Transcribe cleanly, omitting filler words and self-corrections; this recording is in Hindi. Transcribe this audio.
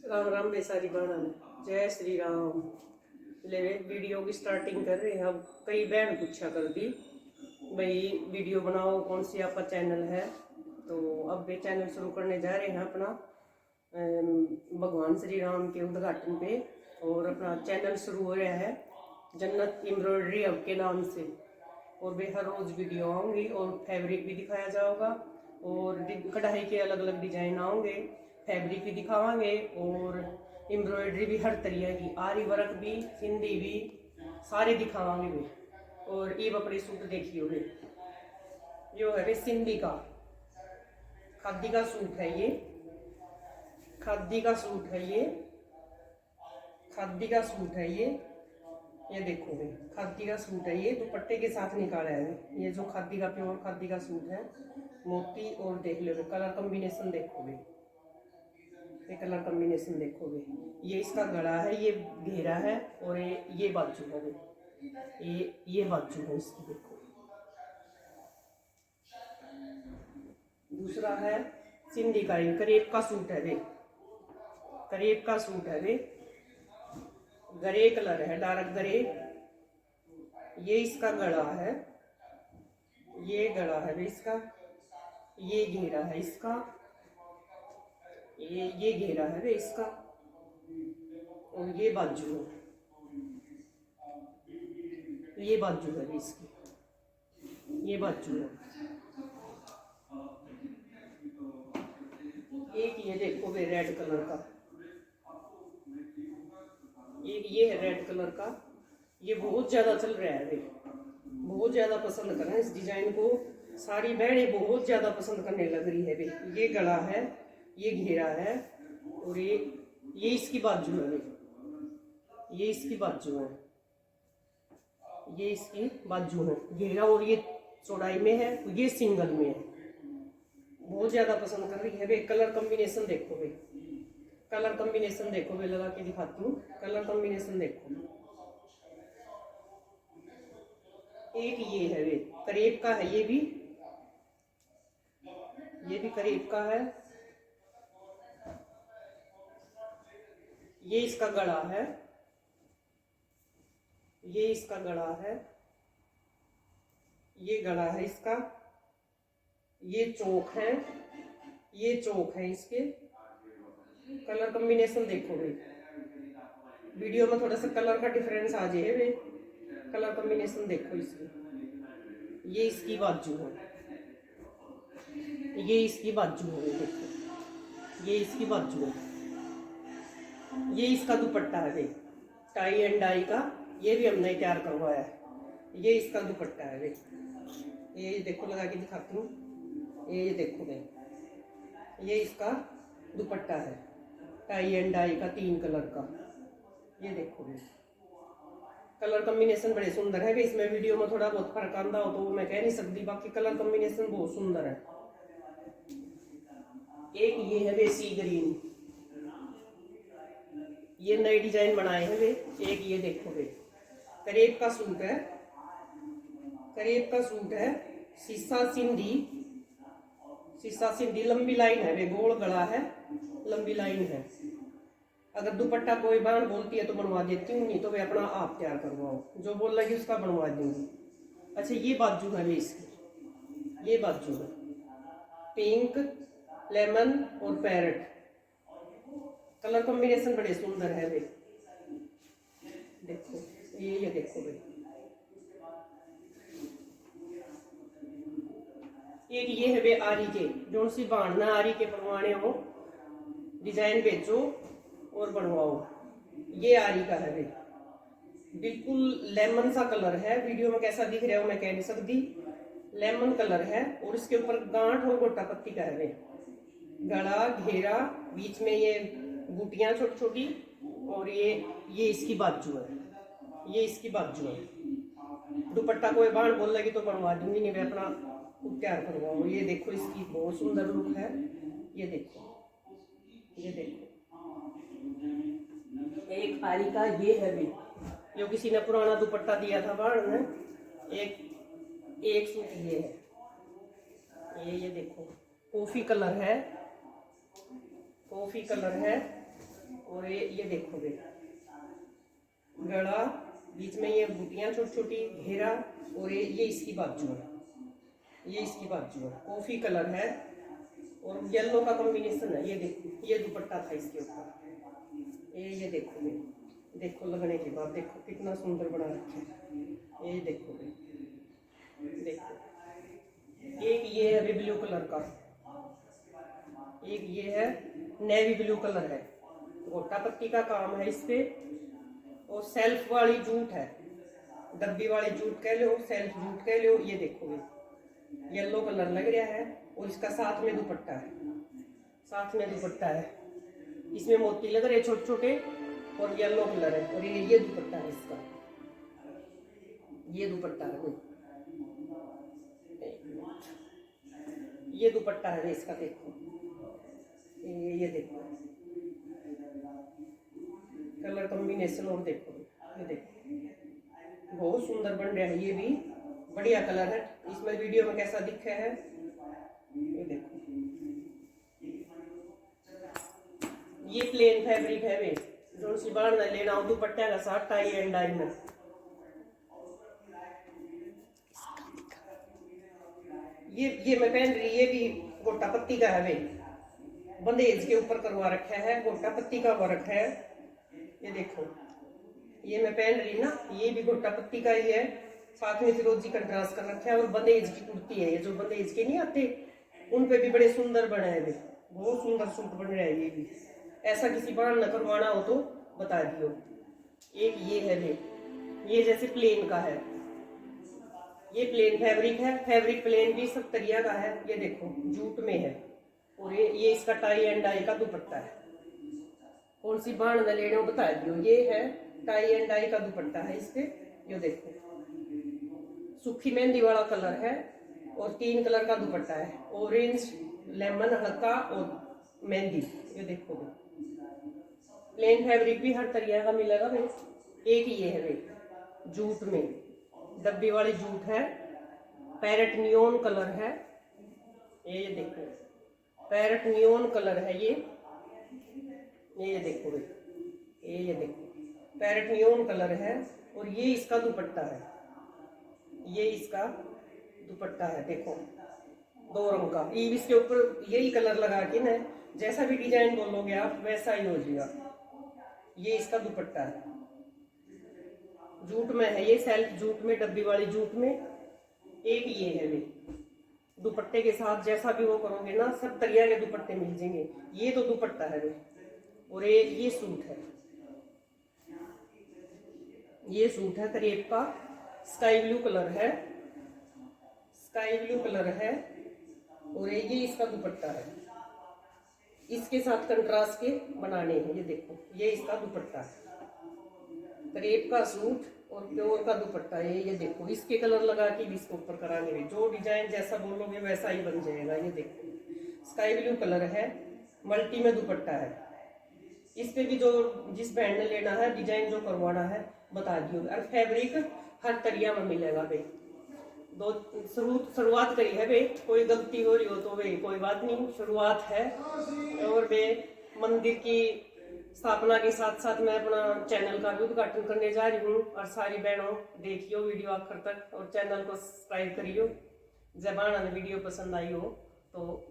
राम राम बेसारी बाणा ने जय श्री राम। ले वीडियो की स्टार्टिंग कर रहे हैं। अब कई बहन पूछा कर दी भाई वीडियो बनाओ, कौन सी आपका चैनल है। तो अब ये चैनल शुरू करने जा रहे हैं अपना भगवान श्री राम के उद्घाटन पे। और अपना चैनल शुरू हो रहा है जन्नत एम्ब्रॉयडरी हब के नाम से। और वे हर रोज़ वीडियो आऊँगी और फैब्रिक भी दिखाया जाएगा और कढ़ाई के अलग अलग डिजाइन आएंगे, फैब्रिक भी दिखावांगे और एम्ब्रॉयडरी भी हर तरीके की, आरी वर्क भी, सिंधी भी, सारे दिखावांगे भी। और ये अपने सूट देखियो वे, जो है वे सिंधी का खादी का सूट है। ये खादी का सूट है, ये खादी का सूट है। ये देखो वे खादी का सूट है। ये दुपट्टे के साथ निकाला है। ये जो खादी का प्योर खादी का सूट है, मोती। और देख लो कलर कॉम्बिनेशन देखोगे, ये कलर कॉम्बिनेशन देखोगे। ये इसका गला है, ये घेरा है और ये बाजू है। ये बाजू है इसकी, देखो। दूसरा है सिंधी का, करेब का सूट है वे, करेब का सूट है वे। गरे कलर है, डार्क गरे। ये इसका गला है, ये गला है वे इसका। ये घेरा है इसका, ये घेरा है वे इसका। और ये बाजू है, ये बाजू है वे इसकी, ये बाजू है। एक ये देखो वे रेड कलर का, एक ये है रेड कलर का। ये बहुत ज्यादा चल रहा है वे, बहुत ज्यादा पसंद कर रहे हैं इस डिजाइन को। सारी बहनें बहुत ज्यादा पसंद करने लग रही है वे। ये गला है, ये घेरा है और ये इसकी बाजू है वे, ये इसकी बाजू है, ये इसकी बाजू है। घेरा और ये चौड़ाई में है, ये सिंगल में है। बहुत ज्यादा पसंद कर रही है वे। कलर कॉम्बिनेशन देखो वे, कलर कॉम्बिनेशन देखो वे, लगा के दिखाती हूँ। कलर कॉम्बिनेशन देखो। एक ये है वे करेब का है, ये भी करेब का है। ये इसका गला है, ये इसका गला है, ये गला है इसका। ये चौक है, ये चौक है इसके। कलर कॉम्बिनेशन देखो वे, वीडियो में थोड़ा सा कलर का डिफरेंस आ जाए वे। कलर कॉम्बिनेशन देखो इसकी। ये इसकी बाजू है, ये इसकी बाजू है, देखो ये इसकी बाजू है। ये इसका दुपट्टा है वे, टाई एंड डाई का। ये भी हमने तैयार करवाया है। ये इसका दुपट्टा है वे, ये देखो लगा के दिखाती हूँ। ये देखो वे, ये इसका दुपट्टा है, टाई एंड डाई का, 3 कलर का। ये देखो वे, कलर कॉम्बिनेशन बड़े सुंदर है वे। इसमें वीडियो में थोड़ा बहुत फर्क आंदा हो तो वो मैं कह नहीं सकती, बाकी कलर कॉम्बिनेशन बहुत सुंदर है। एक ये है वे सी ग्रीन, ये नए डिजाइन बनाए हैं वे। एक ये देखो वे करेब का सूट है, करेब का सूट है। शीशा सिंधी, शीशा सिंधी, लंबी लाइन है वे, गोल गला है, लंबी लाइन है। अगर दुपट्टा कोई बहन बोलती है तो बनवा देती हूँ, नहीं तो वे अपना आप तैयार करवाओ, जो बोल लगी उसका बनवा दूंगी। अच्छा ये बाजू है वे इसकी, ये बाजू है पिंक, लेमन और पैरट। कलर कॉम्बिनेशन बड़े सुंदर है वे, देखो ये देखो वे। एक ये है वे आरी के, जो सी बांधना आरी के बनवाने हो, डिजाइन बेचो और बनवाओ। ये आरी का है वे, बिल्कुल लेमन सा कलर है। वीडियो में कैसा दिख रहा है मैं कह नहीं सकती, लेमन कलर है। और इसके ऊपर गांठ और गोटा पत्ती का है वे, गला घेरा, बीच में ये बूटियां छोटी छोटी। और ये इसकी बाजू है, ये इसकी बाजू है। दुपट्टा कोई बाण बोल लगी तो बनवा दूंगी, नहीं मैं अपना तैयार करवाऊँ। ये देखो इसकी बहुत सुंदर लुक है। ये देखो, ये देखो एक आरी का ये है भी, जो किसी ने पुराना दुपट्टा दिया था बाण ने। एक सूट ये है, ये देखो कॉफी कलर है, कॉफी कलर है। और ये देखोगे गला, बीच में ये बूटियां छोटी छोटी, घेरा, और ये इसकी बाजू है, ये इसकी बाजू है, कॉफी कलर है और येलो का कॉम्बिनेशन है। ये देखो ये दुपट्टा था इसके ऊपर, ये देखोगे, देखो लगने के बाद देखो कितना सुंदर बना रखा है। ये देखोगे, देखो एक ये है ब्लू कलर का, एक ये है नेवी ब्लू कलर है, गोटा पत्ती का काम है इस पे, और सेल्फ वाली जूट है, डब्बी वाली जूट कह लो, सेल्फ जूट कह लो। ये देखोगे येलो कलर लग रहा है, और इसका साथ में दुपट्टा है, साथ में दुपट्टा है, इसमें मोती लग रहे छोटे छोटे, और येलो कलर है, और ये दुपट्टा है इसका, ये दुपट्टा है, ये दुपट्टा है इसका, देखो ये देखो कलर कॉम्बिनेशन, और देखो ये देखो बहुत सुंदर बन रहा है, ये भी बढ़िया कलर है। इसमें वीडियो में कैसा दिखा है ये देखो, ये प्लेन फैब्रिक है वे, जो सी बाढ़ न लेना हो दुपट्टा का साथ टाई एंड डाई में। ये मैं पहन रही, ये भी गोटा पत्ती का है वे, बंदेज के ऊपर करवा रखा है, गोटा पत्ती का वर्क है। ये देखो ये मैं पहन रही ना, ये भी गोटा पत्ती का ही है, साथ में फिरोजी कंट्रास्ट कर रखा है, और बंदेज की कुर्ती है, ये जो बंदेज के नहीं आते उन पे भी बड़े सुंदर बने हैं, बहुत सुंदर सूट बन रहा है। ये भी ऐसा किसी बार न करवाना हो तो बता दियो। एक ये है वे, ये जैसे प्लेन का है, ये प्लेन फैब्रिक है, फैब्रिक प्लेन भी सब तरिया का है। ये देखो जूट में है, और ये इसका टाई एंड डाई का दुपट्टा है। कौन सी बाण न लेने बता दियो। ये है टाई एंड डाई का दुपट्टा है इस पे। ये देखो सूखी मेहंदी वाला कलर है, और 3 कलर का दुपट्टा है, ऑरेंज, लेमन हल्का और मेहंदी। ये देखो प्लेन फैब्रिक भी हर तरीके का मिलेगा भाई। एक ये है भाई जूट में, डब्बी वाली जूट है, पैरेट नियोन कलर है। ये देखो पैरेट नियोन कलर है ये देखो भाई, ये देखो पैरेट नियोन कलर है, और ये इसका दुपट्टा है, ये इसका दुपट्टा है। देखो 2 रंग का, इसके ऊपर यही कलर लगा के ना जैसा भी डिजाइन बोलोगे आप वैसा ही हो जाएगा। ये इसका दुपट्टा है, जूट में है, ये सेल्फ जूट में, डब्बी वाली जूट में। एक ये है वे दुपट्टे के साथ जैसा भी वो करोगे ना सब तरिया के दुपट्टे मिल जाएंगे। ये तो दुपट्टा है वे, और ये सूट है, ये सूट है करेब का, स्काई ब्लू कलर है, स्काई ब्लू कलर है, और ये इसका दुपट्टा है। इसके साथ कंट्रास्ट के बनाने हैं। ये देखो ये इसका दुपट्टा है, करेब का सूट और प्योर का दुपट्टा है। ये देखो इसके कलर लगा के भी इसके ऊपर कराएंगे, जो डिजाइन जैसा बोलोगे वैसा ही बन जाएगा। ये देखो स्काई ब्लू कलर है, मल्टी में दुपट्टा है। इस पे भी जो जिस बैंड ने लेना है, डिजाइन जो करवाना है बता दियो। और फैब्रिक हर तरिया में मिलेगा भाई। दो शुरुआत करी है भाई, कोई गलती हो रही हो तो भाई कोई बात नहीं, शुरुआत है। और वे मंदिर की स्थापना के साथ साथ मैं अपना चैनल का भी उद्घाटन करने जा रही हूँ। और सारी बहनों देखियो वीडियो आखिर तक, और चैनल को सब्सक्राइब करियो। जब आना वीडियो पसंद आई हो तो